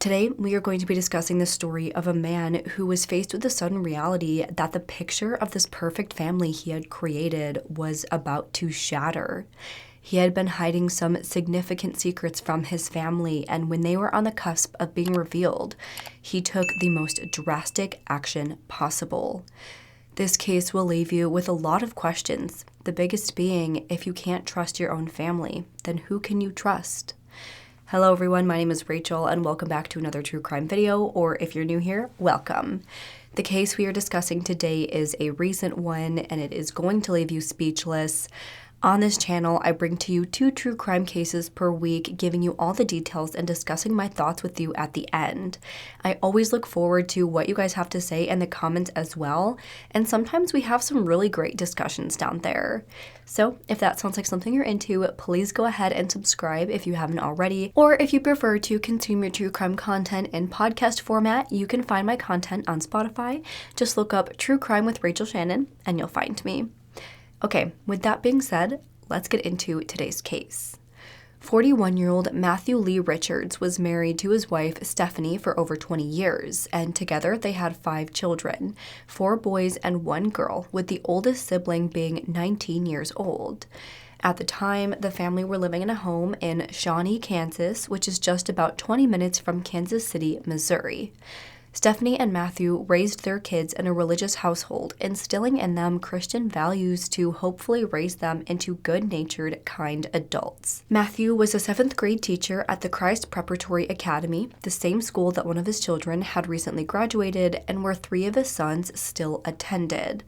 Today, we are going to be discussing the story of a man who was faced with the sudden reality that the picture of this perfect family he had created was about to shatter. He had been hiding some significant secrets from his family, and when they were on the cusp of being revealed, he took the most drastic action possible. This case will leave you with a lot of questions, the biggest being, if you can't trust your own family, then who can you trust? Hello everyone, my name is Rachel and welcome back to another true crime video, or if you're new here, welcome. The case we are discussing today is a recent one and it is going to leave you speechless. On this channel, I bring to you 2 true crime cases per week, giving you all the details and discussing my thoughts with you at the end. I always look forward to what you guys have to say in the comments as well, and sometimes we have some really great discussions down there. So if that sounds like something you're into, please go ahead and subscribe if you haven't already, or if you prefer to consume your true crime content in podcast format, you can find my content on Spotify. Just look up True Crime with Rachel Shannon and you'll find me. Okay, with that being said, let's get into today's case. 41-year-old Matthew Lee Richards was married to his wife Stephanie for over 20 years, and together they had 5 children, 4 boys and 1 girl, with the oldest sibling being 19 years old. At the time, the family were living in a home in Shawnee, Kansas, which is just about 20 minutes from Kansas City, Missouri. Stephanie and Matthew raised their kids in a religious household, instilling in them Christian values to hopefully raise them into good-natured, kind adults. Matthew was a 7th grade teacher at the Christ Preparatory Academy, the same school that one of his children had recently graduated and where 3 of his sons still attended.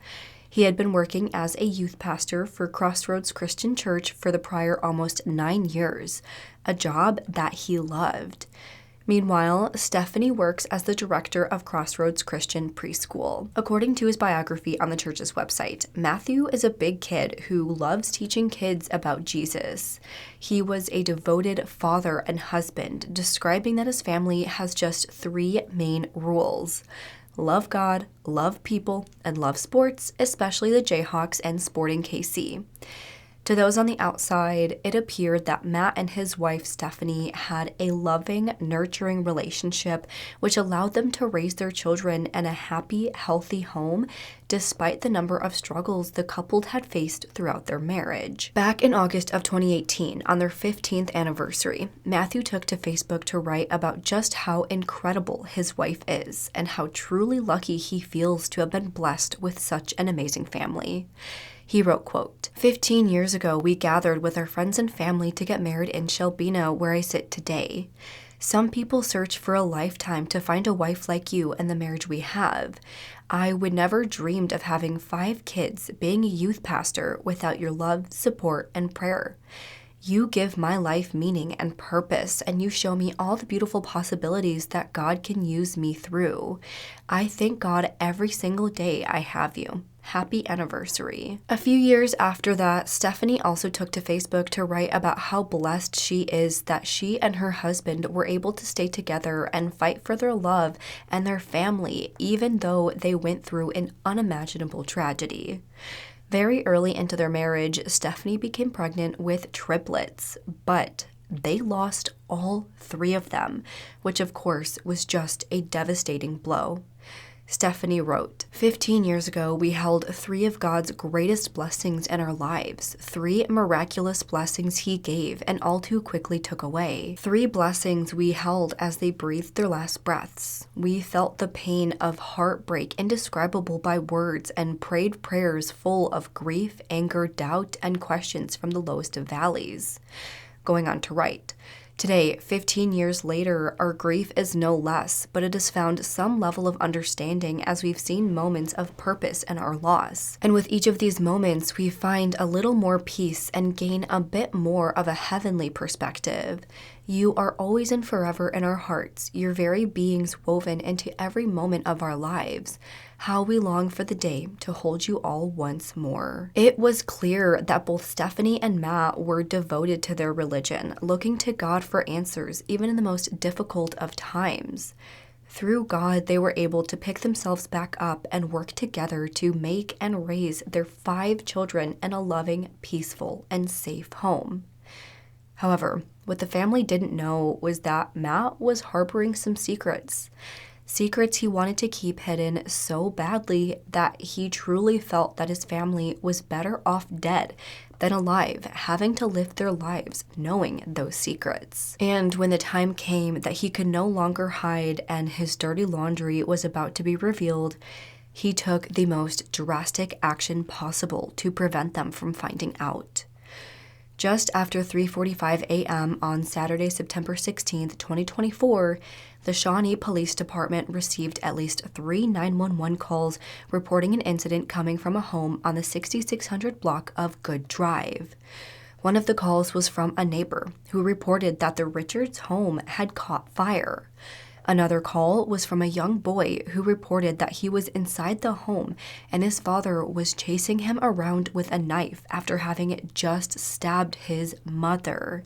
He had been working as a youth pastor for Crossroads Christian Church for the prior almost 9 years, a job that he loved. Meanwhile, Stephanie works as the director of Crossroads Christian Preschool. According to his biography on the church's website, Matthew is a big kid who loves teaching kids about Jesus. He was a devoted father and husband, describing that his family has just 3 main rules: love God, love people, and love sports, especially the Jayhawks and Sporting KC. To those on the outside, it appeared that Matt and his wife Stephanie had a loving, nurturing relationship which allowed them to raise their children in a happy, healthy home despite the number of struggles the couple had faced throughout their marriage. Back in August of 2018, on their 15th anniversary, Matthew took to Facebook to write about just how incredible his wife is and how truly lucky he feels to have been blessed with such an amazing family. He wrote, quote, 15 years ago, we gathered with our friends and family to get married in Shelbina, where I sit today. Some people search for a lifetime to find a wife like you and the marriage we have. I would never dreamed of having 5 kids, being a youth pastor without your love, support, and prayer. You give my life meaning and purpose, and you show me all the beautiful possibilities that God can use me through. I thank God every single day I have you. Happy anniversary. A few years after that, Stephanie also took to Facebook to write about how blessed she is that she and her husband were able to stay together and fight for their love and their family, even though they went through an unimaginable tragedy. Very early into their marriage, Stephanie became pregnant with triplets, but they lost all 3 of them, which of course was just a devastating blow. Stephanie wrote, 15 years ago, we held 3 of God's greatest blessings in our lives, 3 miraculous blessings he gave and all too quickly took away. 3 blessings we held as they breathed their last breaths. We felt the pain of heartbreak indescribable by words and prayed prayers full of grief, anger, doubt, and questions from the lowest of valleys. Going on to write, today, 15 years later, our grief is no less, but it has found some level of understanding as we've seen moments of purpose in our loss. And with each of these moments, we find a little more peace and gain a bit more of a heavenly perspective. You are always and forever in our hearts, your very beings woven into every moment of our lives. How we long for the day to hold you all once more. It was clear that both Stephanie and Matt were devoted to their religion, looking to God for answers even in the most difficult of times. Through God, they were able to pick themselves back up and work together to make and raise their 5 children in a loving, peaceful, and safe home. However, what the family didn't know was that Matt was harboring some secrets. Secrets he wanted to keep hidden so badly that he truly felt that his family was better off dead than alive, having to live their lives knowing those secrets. And when the time came that he could no longer hide and his dirty laundry was about to be revealed, he took the most drastic action possible to prevent them from finding out. Just after 3:45 a.m. on Saturday, September 16, 2024, the Shawnee Police Department received at least 3 911 calls reporting an incident coming from a home on the 6600 block of Good Drive. One of the calls was from a neighbor who reported that the Richards home had caught fire. Another call was from a young boy who reported that he was inside the home and his father was chasing him around with a knife after having just stabbed his mother.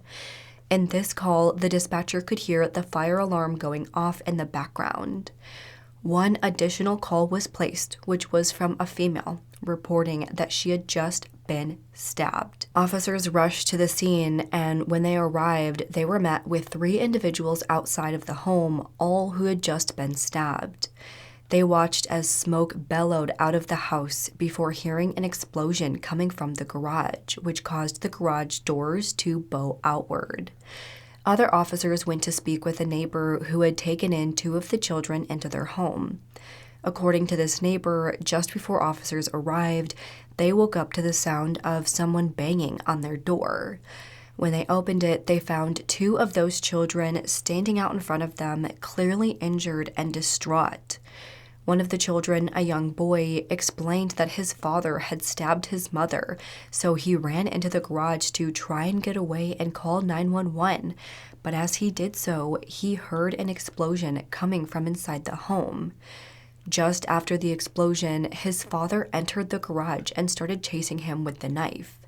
In this call, the dispatcher could hear the fire alarm going off in the background. One additional call was placed, which was from a female reporting that she had just been stabbed. Officers rushed to the scene, and when they arrived, they were met with 3 individuals outside of the home, all who had just been stabbed. They watched as smoke bellowed out of the house before hearing an explosion coming from the garage, which caused the garage doors to bow outward. Other officers went to speak with a neighbor who had taken in 2 of the children into their home. According to this neighbor, just before officers arrived, they woke up to the sound of someone banging on their door. When they opened it, they found 2 of those children standing out in front of them, clearly injured and distraught. One of the children, a young boy, explained that his father had stabbed his mother, so he ran into the garage to try and get away and call 911. But as he did so, he heard an explosion coming from inside the home. Just after the explosion, his father entered the garage and started chasing him with the knife.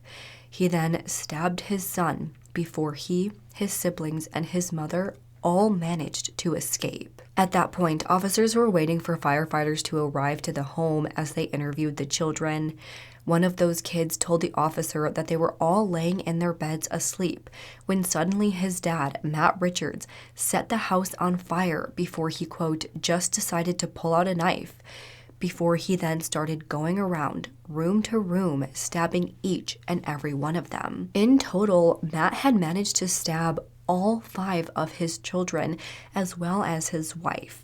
He then stabbed his son before he, his siblings, and his mother all managed to escape. At that point, officers were waiting for firefighters to arrive to the home as they interviewed the children. One of those kids told the officer that they were all laying in their beds asleep when suddenly his dad, Matt Richards, set the house on fire before he, quote, just decided to pull out a knife, before he then started going around room to room, stabbing each and every one of them. In total, Matt had managed to stab all 5 of his children, as well as his wife.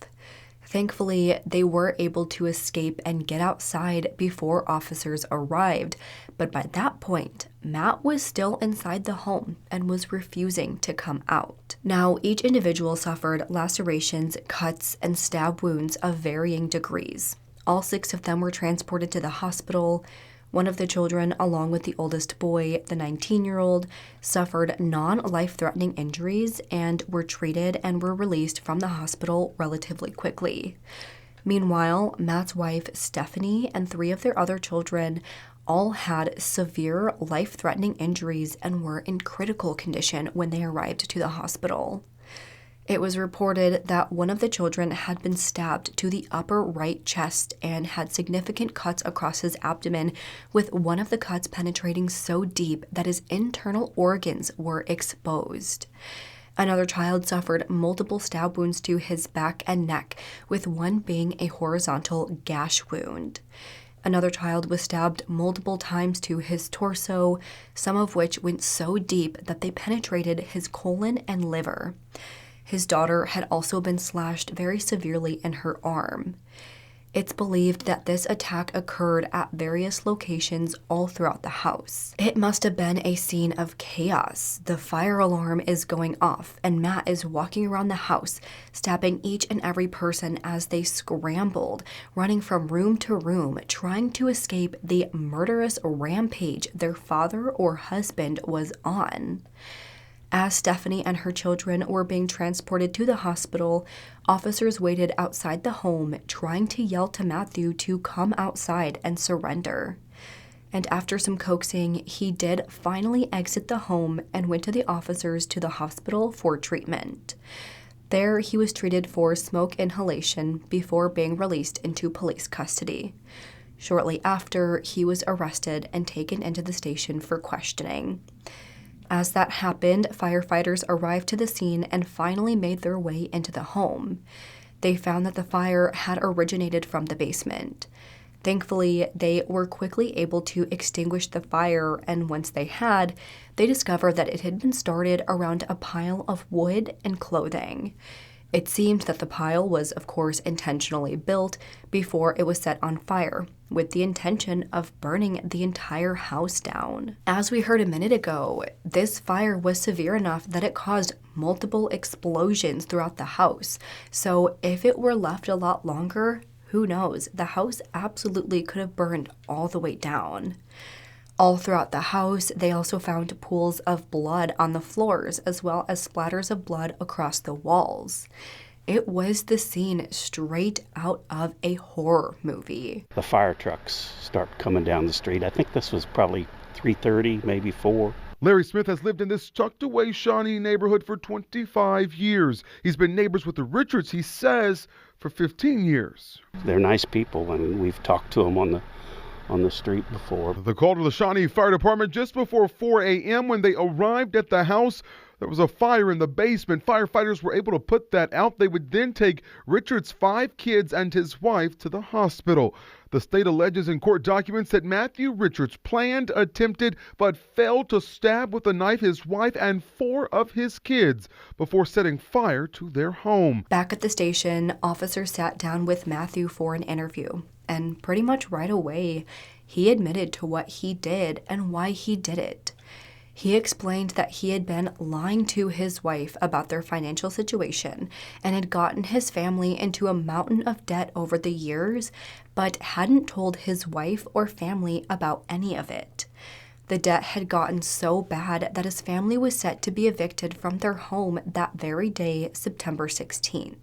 Thankfully, they were able to escape and get outside before officers arrived, but by that point, Matt was still inside the home and was refusing to come out. Now, each individual suffered lacerations, cuts, and stab wounds of varying degrees. All 6 of them were transported to the hospital. One of the children, along with the oldest boy, the 19-year-old, suffered non-life-threatening injuries and were treated and were released from the hospital relatively quickly. Meanwhile, Matt's wife, Stephanie, and 3 of their other children all had severe life-threatening injuries and were in critical condition when they arrived to the hospital. It was reported that one of the children had been stabbed to the upper right chest and had significant cuts across his abdomen, with one of the cuts penetrating so deep that his internal organs were exposed. Another child suffered multiple stab wounds to his back and neck, with one being a horizontal gash wound. Another child was stabbed multiple times to his torso, some of which went so deep that they penetrated his colon and liver. His daughter had also been slashed very severely in her arm. It's believed that this attack occurred at various locations all throughout the house. It must have been a scene of chaos. The fire alarm is going off, and Matt is walking around the house, stabbing each and every person as they scrambled, running from room to room, trying to escape the murderous rampage their father or husband was on. As Stephanie and her children were being transported to the hospital, officers waited outside the home, trying to yell to Matthew to come outside and surrender. And after some coaxing, he did finally exit the home and went to the officers to the hospital for treatment. There, he was treated for smoke inhalation before being released into police custody. Shortly after, he was arrested and taken into the station for questioning. As that happened, firefighters arrived to the scene and finally made their way into the home. They found that the fire had originated from the basement. Thankfully, they were quickly able to extinguish the fire, and once they had, they discovered that it had been started around a pile of wood and clothing. It seemed that the pile was, of course, intentionally built before it was set on fire, with the intention of burning the entire house down. As we heard a minute ago, this fire was severe enough that it caused multiple explosions throughout the house. So if it were left a lot longer, who knows? The house absolutely could have burned all the way down. All throughout the house, they also found pools of blood on the floors, as well as splatters of blood across the walls. It was the scene straight out of a horror movie. The fire trucks start coming down the street. I think this was probably 3:30, maybe 4. Larry Smith has lived in this tucked-away Shawnee neighborhood for 25 years. He's been neighbors with the Richards, he says, for 15 years. They're nice people, and we've talked to them on the street before. The call to the Shawnee Fire Department just before 4 a.m. when they arrived at the house. There was a fire in the basement. Firefighters were able to put that out. They would then take Richard's 5 kids and his wife to the hospital. The state alleges in court documents that Matthew Richards planned, attempted, but failed to stab with a knife his wife and 4 of his kids before setting fire to their home. Back at the station, officers sat down with Matthew for an interview. And pretty much right away, he admitted to what he did and why he did it. He explained that he had been lying to his wife about their financial situation and had gotten his family into a mountain of debt over the years, but hadn't told his wife or family about any of it. The debt had gotten so bad that his family was set to be evicted from their home that very day, September 16th.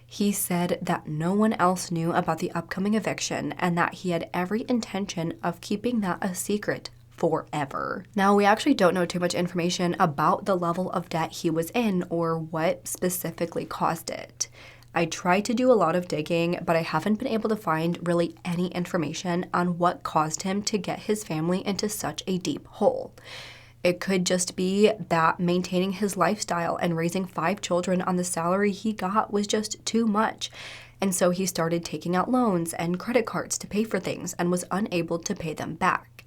He said that no one else knew about the upcoming eviction and that he had every intention of keeping that a secret forever. Now, we actually don't know too much information about the level of debt he was in or what specifically caused it. I tried to do a lot of digging, but I haven't been able to find really any information on what caused him to get his family into such a deep hole. It could just be that maintaining his lifestyle and raising 5 children on the salary he got was just too much. And so he started taking out loans and credit cards to pay for things and was unable to pay them back.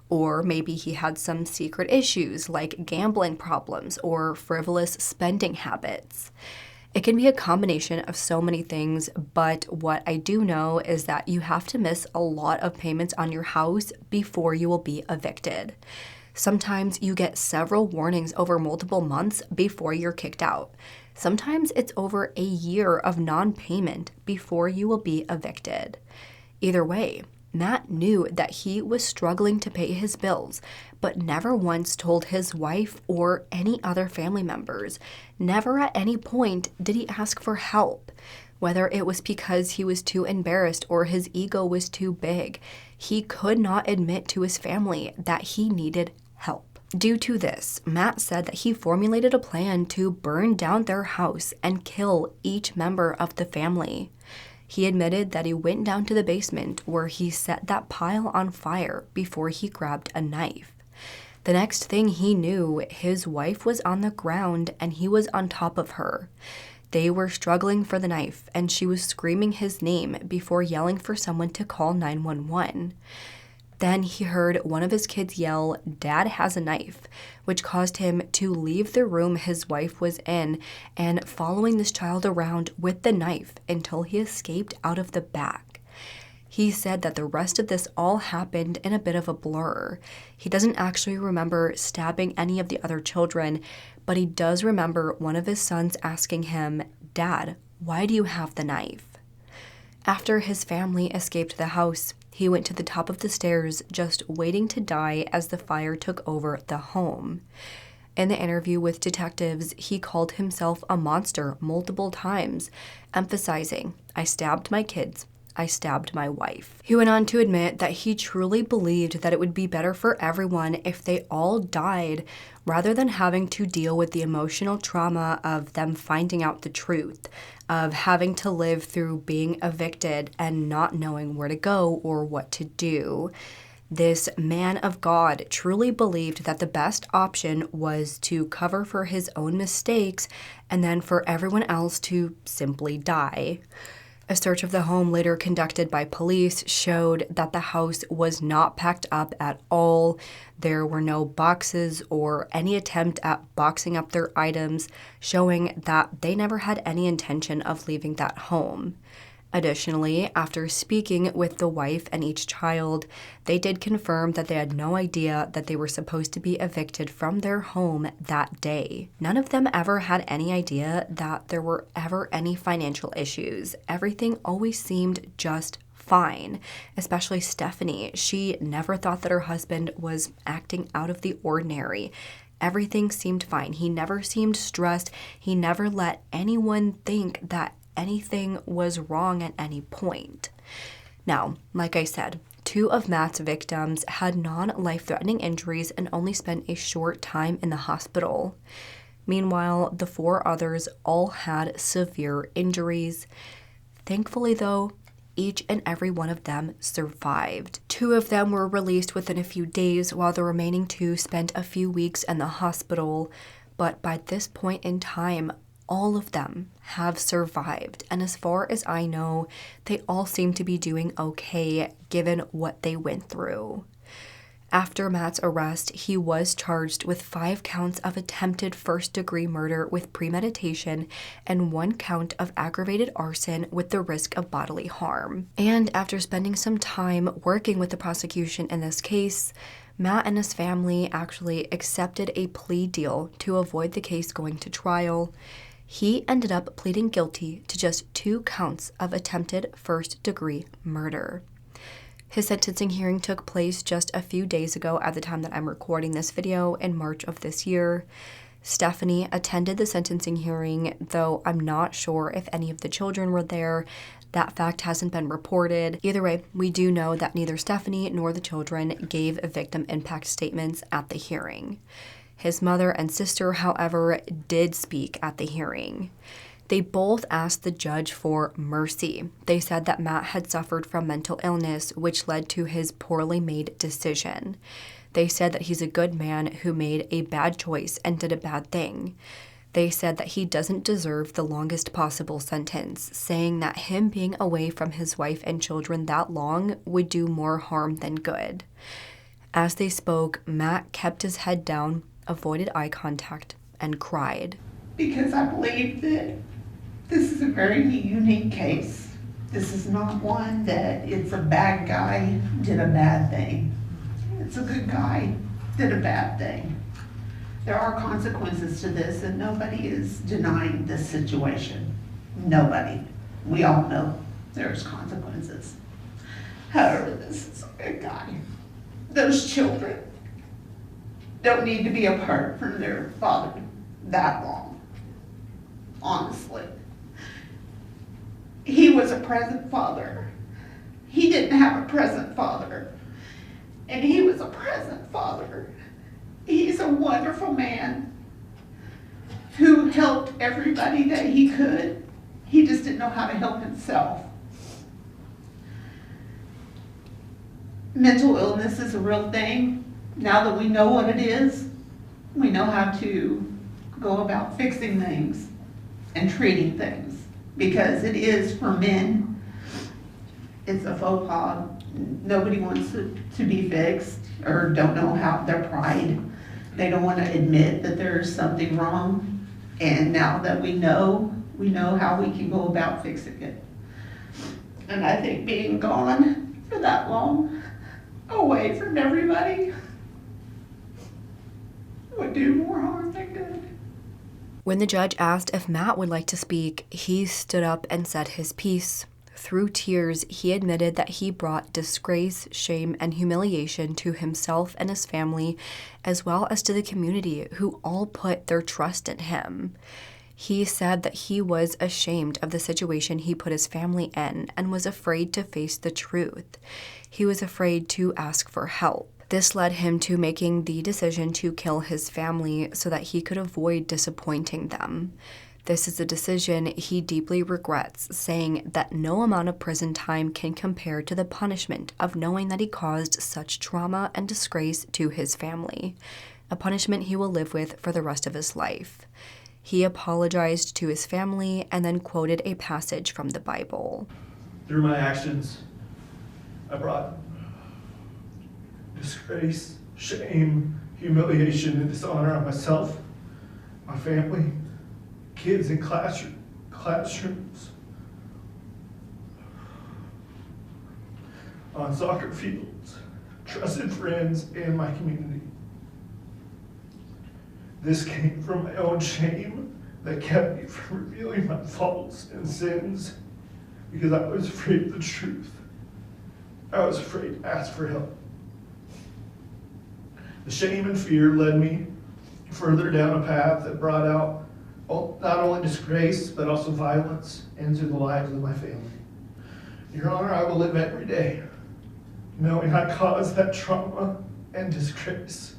Or maybe he had some secret issues like gambling problems or frivolous spending habits. It can be a combination of so many things, but what I do know is that you have to miss a lot of payments on your house before you will be evicted. Sometimes you get several warnings over multiple months before you're kicked out. Sometimes it's over a year of non-payment before you will be evicted. Either way, Matt knew that he was struggling to pay his bills, but never once told his wife or any other family members. Never at any point did he ask for help. Whether it was because he was too embarrassed or his ego was too big, he could not admit to his family that he needed help. Due to this, Matt said that he formulated a plan to burn down their house and kill each member of the family. He admitted that he went down to the basement where he set that pile on fire before he grabbed a knife. The next thing he knew, his wife was on the ground and he was on top of her. They were struggling for the knife and she was screaming his name before yelling for someone to call 911. Then he heard one of his kids yell, "Dad has a knife," which caused him to leave the room his wife was in and following this child around with the knife until he escaped out of the back. He said that the rest of this all happened in a bit of a blur. He doesn't actually remember stabbing any of the other children, but he does remember one of his sons asking him, "Dad, why do you have the knife?" After his family escaped the house, he went to the top of the stairs, just waiting to die as the fire took over the home. In the interview with detectives, he called himself a monster multiple times, emphasizing, "I stabbed my kids. I stabbed my wife." He went on to admit that he truly believed that it would be better for everyone if they all died rather than having to deal with the emotional trauma of them finding out the truth, of having to live through being evicted and not knowing where to go or what to do. This man of God truly believed that the best option was to cover for his own mistakes and then for everyone else to simply die. A search of the home later conducted by police showed that the house was not packed up at all. There were no boxes or any attempt at boxing up their items, showing that they never had any intention of leaving that home. Additionally, after speaking with the wife and each child, they did confirm that they had no idea that they were supposed to be evicted from their home that day. None of them ever had any idea that there were ever any financial issues. Everything always seemed just fine, especially Stephanie. She never thought that her husband was acting out of the ordinary. Everything seemed fine. He never seemed stressed. He never let anyone think that anything was wrong at any point. Now, like I said, 2 of Matt's victims had non-life-threatening injuries and only spent a short time in the hospital. Meanwhile, the 4 others all had severe injuries. Thankfully, though, each and every one of them survived. 2 of them were released within a few days, while the remaining 2 spent a few weeks in the hospital. But by this point in time, all of them have survived, and as far as I know, they all seem to be doing okay given what they went through. After Matt's arrest, he was charged with 5 counts of attempted first-degree murder with premeditation and 1 count of aggravated arson with the risk of bodily harm. And after spending some time working with the prosecution in this case, Matt and his family actually accepted a plea deal to avoid the case going to trial. He ended up pleading guilty to just 2 counts of attempted first-degree murder. His sentencing hearing took place just a few days ago at the time that I'm recording this video in March of this year. Stephanie attended the sentencing hearing, though I'm not sure if any of the children were there. That fact hasn't been reported. Either way, we do know that neither Stephanie nor the children gave victim impact statements at the hearing. His mother and sister, however, did speak at the hearing. They both asked the judge for mercy. They said that Matt had suffered from mental illness, which led to his poorly made decision. They said that he's a good man who made a bad choice and did a bad thing. They said that he doesn't deserve the longest possible sentence, saying that him being away from his wife and children that long would do more harm than good. As they spoke, Matt kept his head down, avoided eye contact, and cried. Because I believe that this is a very unique case. This is not one that it's a bad guy did a bad thing. It's a good guy did a bad thing. There are consequences to this, and nobody is denying this situation. Nobody. We all know there's consequences. However, this is a good guy. Those children don't need to be apart from their father that long, honestly. He was a present father. He didn't have a present father, and he was a present father. He's a wonderful man who helped everybody that he could. He just didn't know how to help himself. Mental illness is a real thing. Now that we know what it is, we know how to go about fixing things and treating things, because it is, for men, it's a faux pas. Nobody wants it to be fixed, or don't know how, their pride. They don't want to admit that there's something wrong. And now that we know how we can go about fixing it. And I think being gone for that long, away from everybody, would do more harm than good. When the judge asked if Matt would like to speak, he stood up and said his piece. Through tears, he admitted that he brought disgrace, shame, and humiliation to himself and his family, as well as to the community, who all put their trust in him. He said that he was ashamed of the situation he put his family in and was afraid to face the truth. He was afraid to ask for help. This led him to making the decision to kill his family so that he could avoid disappointing them. This is a decision he deeply regrets, saying that no amount of prison time can compare to the punishment of knowing that he caused such trauma and disgrace to his family, a punishment he will live with for the rest of his life. He apologized to his family and then quoted a passage from the Bible. Through my actions, I brought disgrace, shame, humiliation, and dishonor on myself, my family, kids in classrooms, on soccer fields, trusted friends, and my community. This came from my own shame that kept me from revealing my faults and sins because I was afraid of the truth. I was afraid to ask for help. The shame and fear led me further down a path that brought out not only disgrace, but also violence into the lives of my family. Your Honor, I will live every day knowing I caused that trauma and disgrace.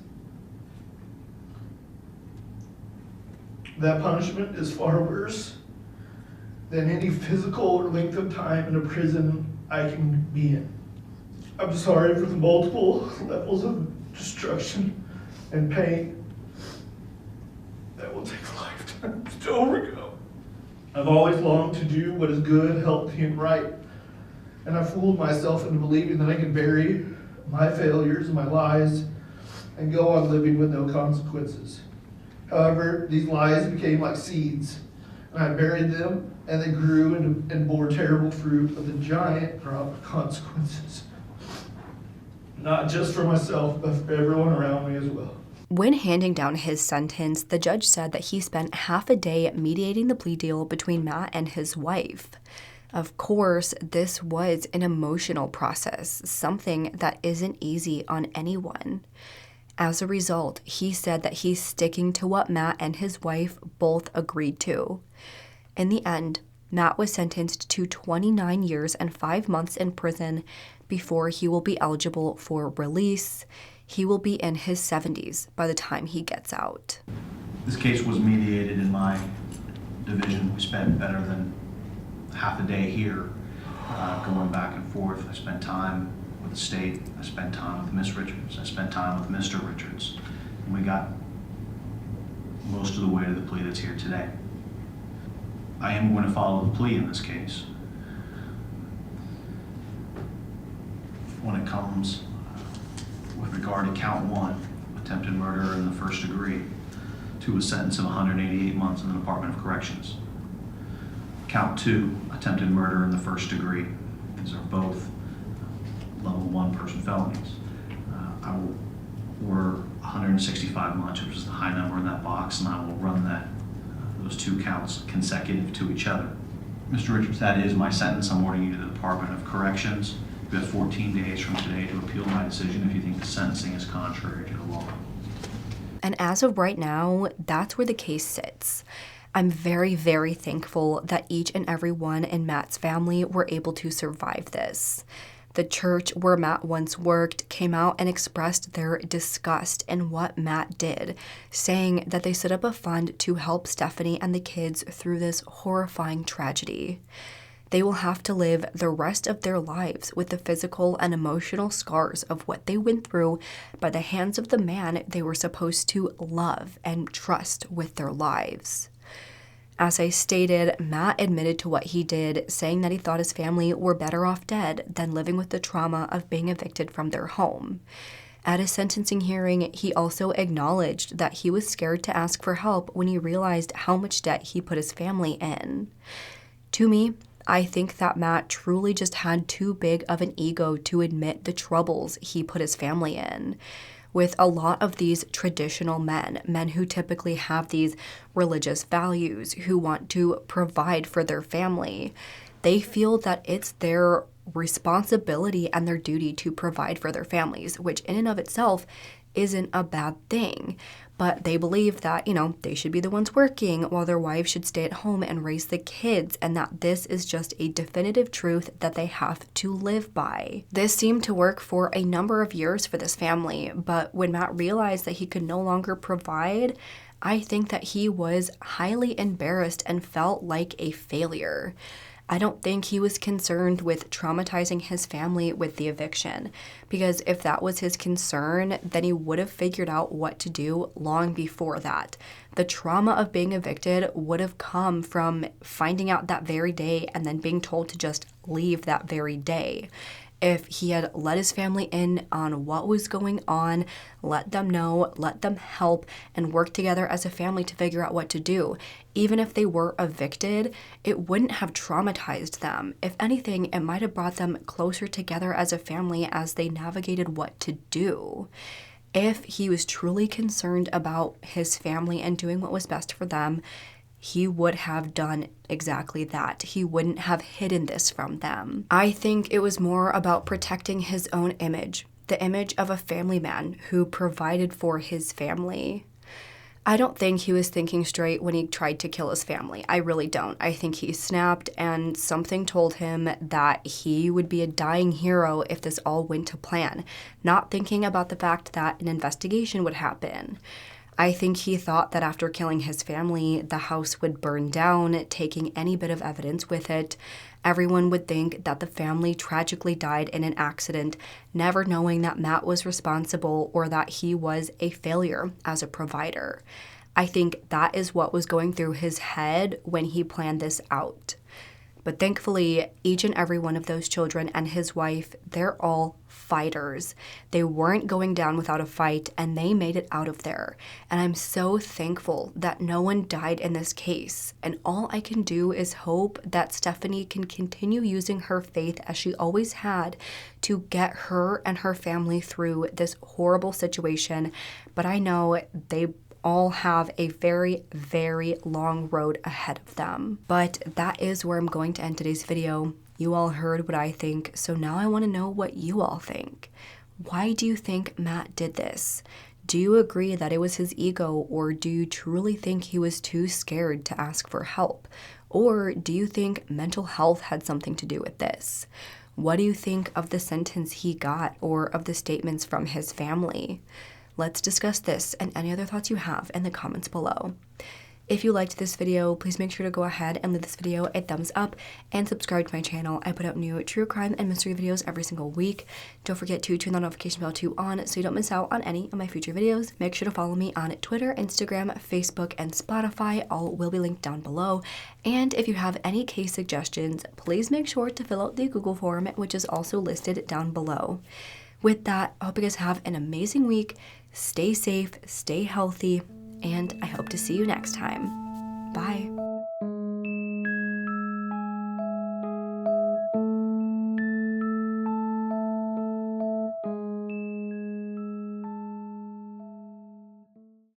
That punishment is far worse than any physical or length of time in a prison I can be in. I'm sorry for the multiple levels of destruction and pain that will take a lifetime to overcome. I've always longed to do what is good, healthy, and right, and I fooled myself into believing that I could bury my failures and my lies and go on living with no consequences. However, these lies became like seeds, and I buried them, and they grew and bore terrible fruit with a giant crop of consequences. Not just for myself, but for everyone around me as well. When handing down his sentence, the judge said that he spent half a day mediating the plea deal between Matt and his wife. Of course, this was an emotional process, something that isn't easy on anyone. As a result, he said that he's sticking to what Matt and his wife both agreed to. In the end, Matt was sentenced to 29 years and 5 months in prison before he will be eligible for release. He will be in his 70s by the time he gets out. This case was mediated in my division. We spent better than half a day here going back and forth. I spent time with the state. I spent time with Miss Richards. I spent time with Mr. Richards. And we got most of the way to the plea that's here today. I am going to follow the plea in this case. When it comes with regard to count 1, attempted murder in the first degree, to a sentence of 188 months in the Department of Corrections. Count 2, attempted murder in the first degree. These are both level 1 person felonies. Were 165 months, which is the high number in that box, and I will run those 2 counts consecutive to each other. Mr. Richards, that is my sentence. I'm ordering you to the Department of Corrections. You have 14 days from today to appeal my decision if you think the sentencing is contrary to the law. And as of right now, that's where the case sits. I'm very, very thankful that each and every one in Matt's family were able to survive this. The church where Matt once worked came out and expressed their disgust in what Matt did, saying that they set up a fund to help Stephanie and the kids through this horrifying tragedy. They will have to live the rest of their lives with the physical and emotional scars of what they went through by the hands of the man they were supposed to love and trust with their lives. As I stated, Matt admitted to what he did, saying that he thought his family were better off dead than living with the trauma of being evicted from their home. At his sentencing hearing, he also acknowledged that he was scared to ask for help when he realized how much debt he put his family in. To me, I think that Matt truly just had too big of an ego to admit the troubles he put his family in. With a lot of these traditional men who typically have these religious values, who want to provide for their family, they feel that it's their responsibility and their duty to provide for their families, which in and of itself isn't a bad thing. But they believe that, they should be the ones working while their wives should stay at home and raise the kids, and that this is just a definitive truth that they have to live by. This seemed to work for a number of years for this family, but when Matt realized that he could no longer provide, I think that he was highly embarrassed and felt like a failure. I don't think he was concerned with traumatizing his family with the eviction, because if that was his concern, then he would have figured out what to do long before that. The trauma of being evicted would have come from finding out that very day and then being told to just leave that very day. If he had let his family in on what was going on, let them know, let them help, and work together as a family to figure out what to do, even if they were evicted, it wouldn't have traumatized them. If anything, it might have brought them closer together as a family as they navigated what to do. If he was truly concerned about his family and doing what was best for them, he would have done exactly that. He wouldn't have hidden this from them. I think it was more about protecting his own image, the image of a family man who provided for his family. I don't think he was thinking straight when he tried to kill his family. I really don't. I think he snapped and something told him that he would be a dying hero if this all went to plan, not thinking about the fact that an investigation would happen. I think he thought that after killing his family, the house would burn down, taking any bit of evidence with it. Everyone would think that the family tragically died in an accident, never knowing that Matt was responsible or that he was a failure as a provider. I think that is what was going through his head when he planned this out. But thankfully, each and every one of those children and his wife, they're all fighters. They weren't going down without a fight, and they made it out of there. And I'm so thankful that no one died in this case. And all I can do is hope that Stephanie can continue using her faith as she always had to get her and her family through this horrible situation. But I know they all have a very, very long road ahead of them. But that is where I'm going to end today's video. You all heard what I think, so now I want to know what you all think. Why do you think Matt did this? Do you agree that it was his ego, or do you truly think he was too scared to ask for help? Or do you think mental health had something to do with this? What do you think of the sentence he got, or of the statements from his family? Let's discuss this and any other thoughts you have in the comments below. If you liked this video, please make sure to go ahead and leave this video a thumbs up and subscribe to my channel. I put out new true crime and mystery videos every single week. Don't forget to turn the notification bell on so you don't miss out on any of my future videos. Make sure to follow me on Twitter, Instagram, Facebook, and Spotify. All will be linked down below. And if you have any case suggestions, please make sure to fill out the Google form, which is also listed down below. With that, I hope you guys have an amazing week. Stay safe, stay healthy, and I hope to see you next time. Bye.